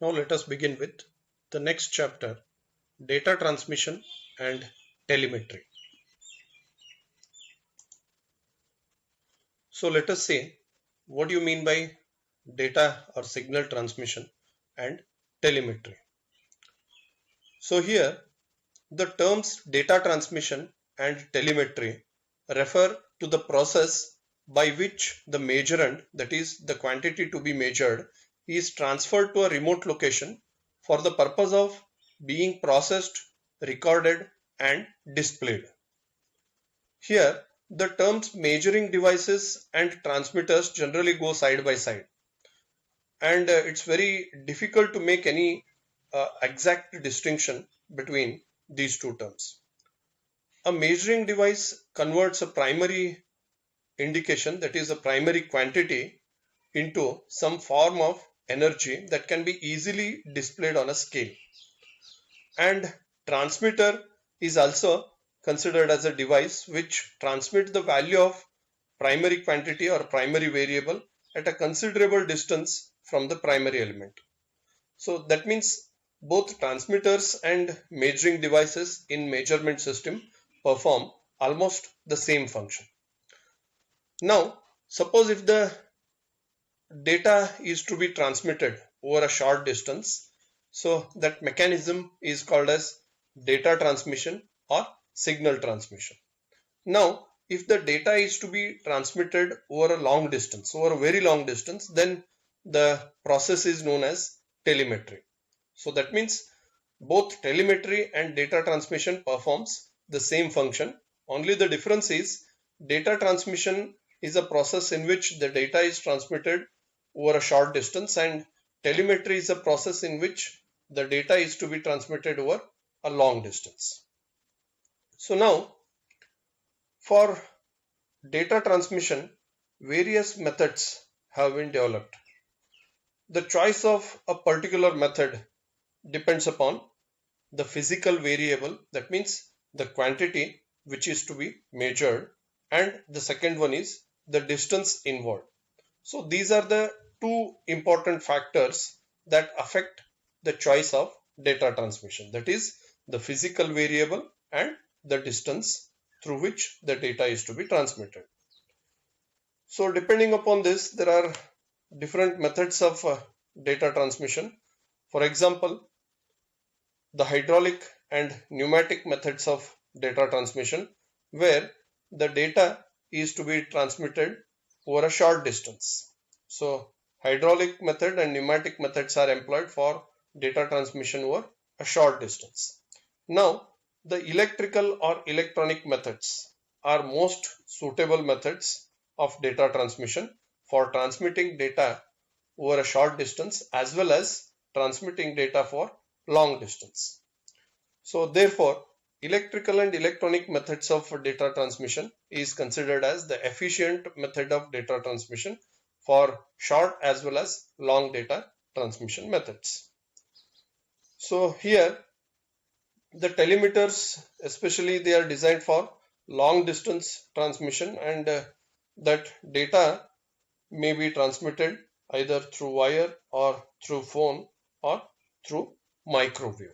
Now let us begin with the next chapter, data transmission and telemetry. So let us say, what do you mean by data or signal transmission and telemetry? So here the terms data transmission and telemetry refer to the process by which the measurand, that is the quantity to be measured, is transferred to a remote location for the purpose of being processed, recorded and displayed. Here the terms measuring devices and transmitters generally go side by side, and it's very difficult to make any exact distinction between these two terms. A measuring device converts a primary indication, that is a primary quantity, into some form of energy that can be easily displayed on a scale. And transmitter is also considered as a device which transmits the value of primary quantity or primary variable at a considerable distance from the primary element. So that means both transmitters and measuring devices in measurement system perform almost the same function. Now, suppose if the data is to be transmitted over a short distance, so that mechanism is called as data transmission or signal transmission. Now, if the data is to be transmitted over a long distance, over a very long distance, then the process is known as telemetry. So that means both telemetry and data transmission performs the same function. Only the difference is data transmission is a process in which the data is transmitted over a short distance, and telemetry is a process in which the data is to be transmitted over a long distance. So now for data transmission, various methods have been developed. The choice of a particular method depends upon the physical variable, that means the quantity which is to be measured, and the second one is the distance involved. So these are the two important factors that affect the choice of data transmission, that is the physical variable and the distance through which the data is to be transmitted. So depending upon this, there are different methods of data transmission. For example, the hydraulic and pneumatic methods of data transmission, where the data is to be transmitted over a short distance. So hydraulic method and pneumatic methods are employed for data transmission over a short distance. Now the electrical or electronic methods are most suitable methods of data transmission for transmitting data over a short distance as well as transmitting data for long distance. So therefore electrical and electronic methods of data transmission is considered as the efficient method of data transmission for short as well as long data transmission methods. So here the telemeters, especially, they are designed for long distance transmission, and that data may be transmitted either through wire or through phone or through microwave.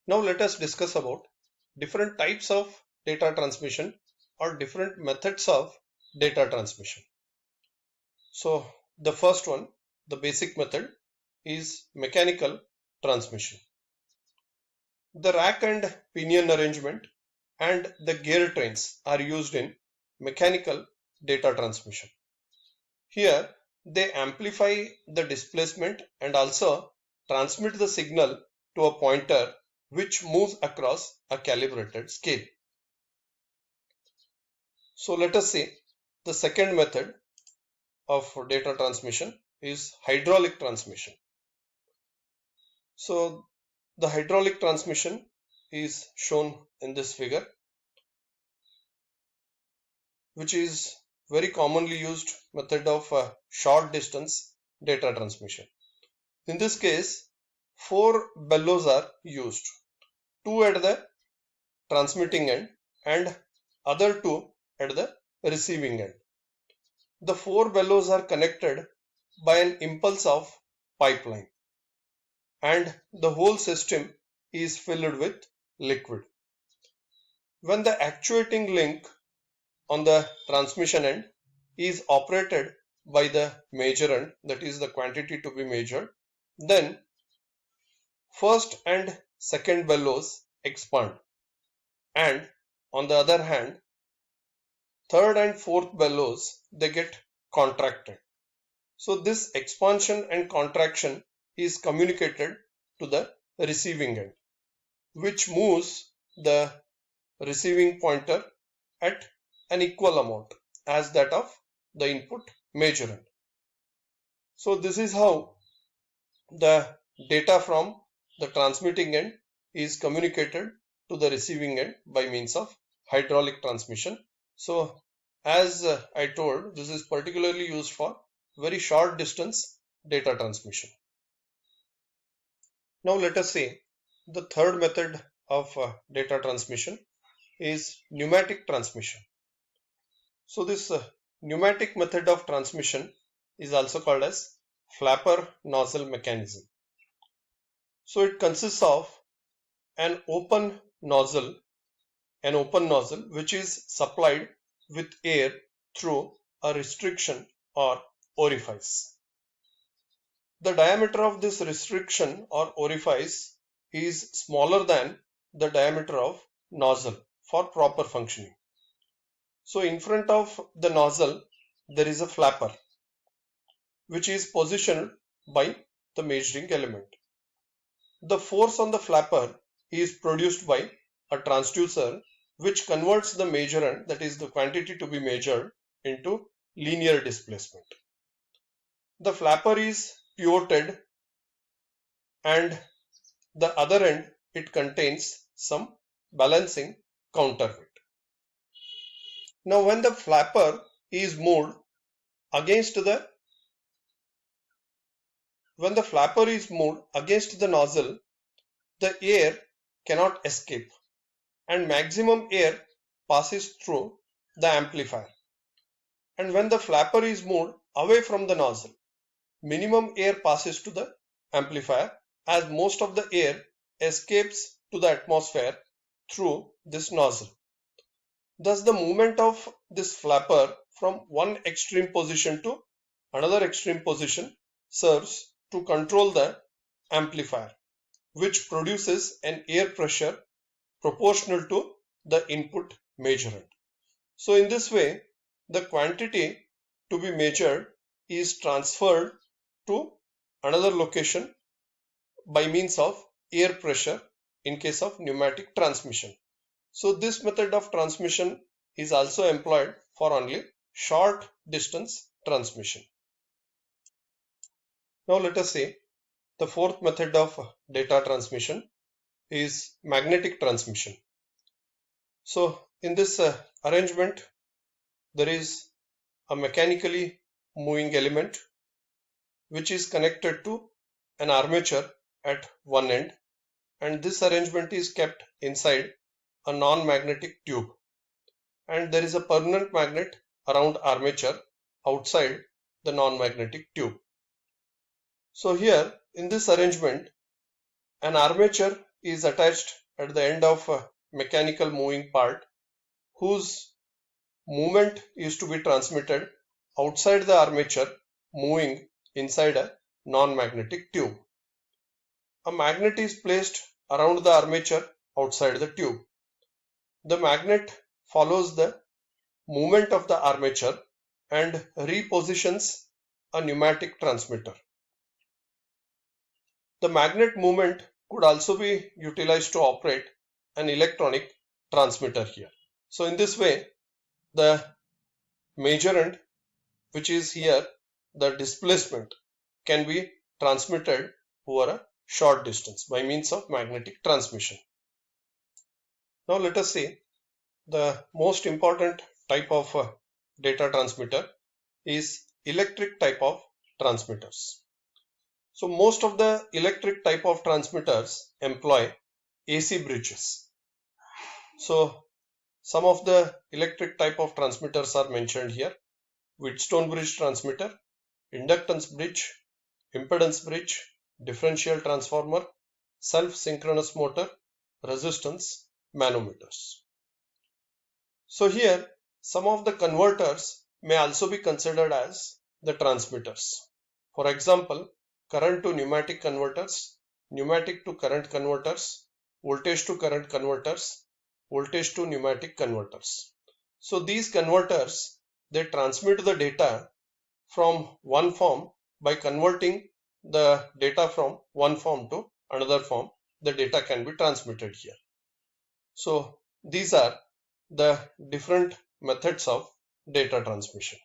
Now let us discuss about different types of data transmission or different methods of data transmission. So the first one, the basic method, is mechanical transmission. The rack and pinion arrangement and the gear trains are used in mechanical data transmission. Here they amplify the displacement and also transmit the signal to a pointer which moves across a calibrated scale. So let us see the second method of data transmission is hydraulic transmission. So the hydraulic transmission is shown in this figure, which is very commonly used method of short distance data transmission. In this case, 4 bellows are used, 2 at the transmitting end and other 2 at the receiving end. The 4 bellows are connected by an impulse of pipeline, and the whole system is filled with liquid. When the actuating link on the transmission end is operated by the measurand, that is the quantity to be measured, then first and second bellows expand, and on the other hand, third and fourth bellows, they get contracted. So this expansion and contraction is communicated to the receiving end, which moves the receiving pointer at an equal amount as that of the input measurand. So this is how the data from the transmitting end is communicated to the receiving end by means of hydraulic transmission. So as I told, this is particularly used for very short distance data transmission. Now let us say the third method of data transmission is pneumatic transmission. So this pneumatic method of transmission is also called as flapper nozzle mechanism. So it consists of an open nozzle which is supplied with air through a restriction or orifice. The diameter of this restriction or orifice is smaller than the diameter of nozzle for proper functioning. So in front of the nozzle there is a flapper which is positioned by the measuring element. The force on the flapper is produced by a transducer which converts the measurand, that is the quantity to be measured, into linear displacement. The flapper is pivoted, and the other end it contains some balancing counterweight. Now when the flapper is moved against the nozzle, the air cannot escape and maximum air passes through the amplifier. And when the flapper is moved away from the nozzle, minimum air passes to the amplifier, as most of the air escapes to the atmosphere through this nozzle. Thus the movement of this flapper from one extreme position to another extreme position serves to control the amplifier, which produces an air pressure proportional to the input measurand. So in this way, the quantity to be measured is transferred to another location by means of air pressure in case of pneumatic transmission. So this method of transmission is also employed for only short distance transmission. Now let us say the fourth method of data transmission is magnetic transmission. So in this arrangement, there is a mechanically moving element which is connected to an armature at one end, and this arrangement is kept inside a non-magnetic tube, and there is a permanent magnet around armature outside the non-magnetic tube. So here in this arrangement, an armature is attached at the end of a mechanical moving part whose movement is to be transmitted outside the armature moving inside a non-magnetic tube. A magnet is placed around the armature outside the tube. The magnet follows the movement of the armature and repositions a pneumatic transmitter. The magnet movement could also be utilized to operate an electronic transmitter here. So in this way, the measurand, which is here the displacement, can be transmitted over a short distance by means of magnetic transmission. Now let us see the most important type of data transmitter is electric type of transmitters. So most of the electric type of transmitters employ AC bridges. So some of the electric type of transmitters are mentioned here: Wheatstone bridge transmitter, inductance bridge, impedance bridge, differential transformer, self-synchronous motor, resistance, manometers. So here some of the converters may also be considered as the transmitters. For example, current to pneumatic converters, pneumatic to current converters, voltage to current converters, voltage to pneumatic converters. So these converters, they transmit the data from one form by converting the data from one form to another form. The data can be transmitted here. So these are the different methods of data transmission.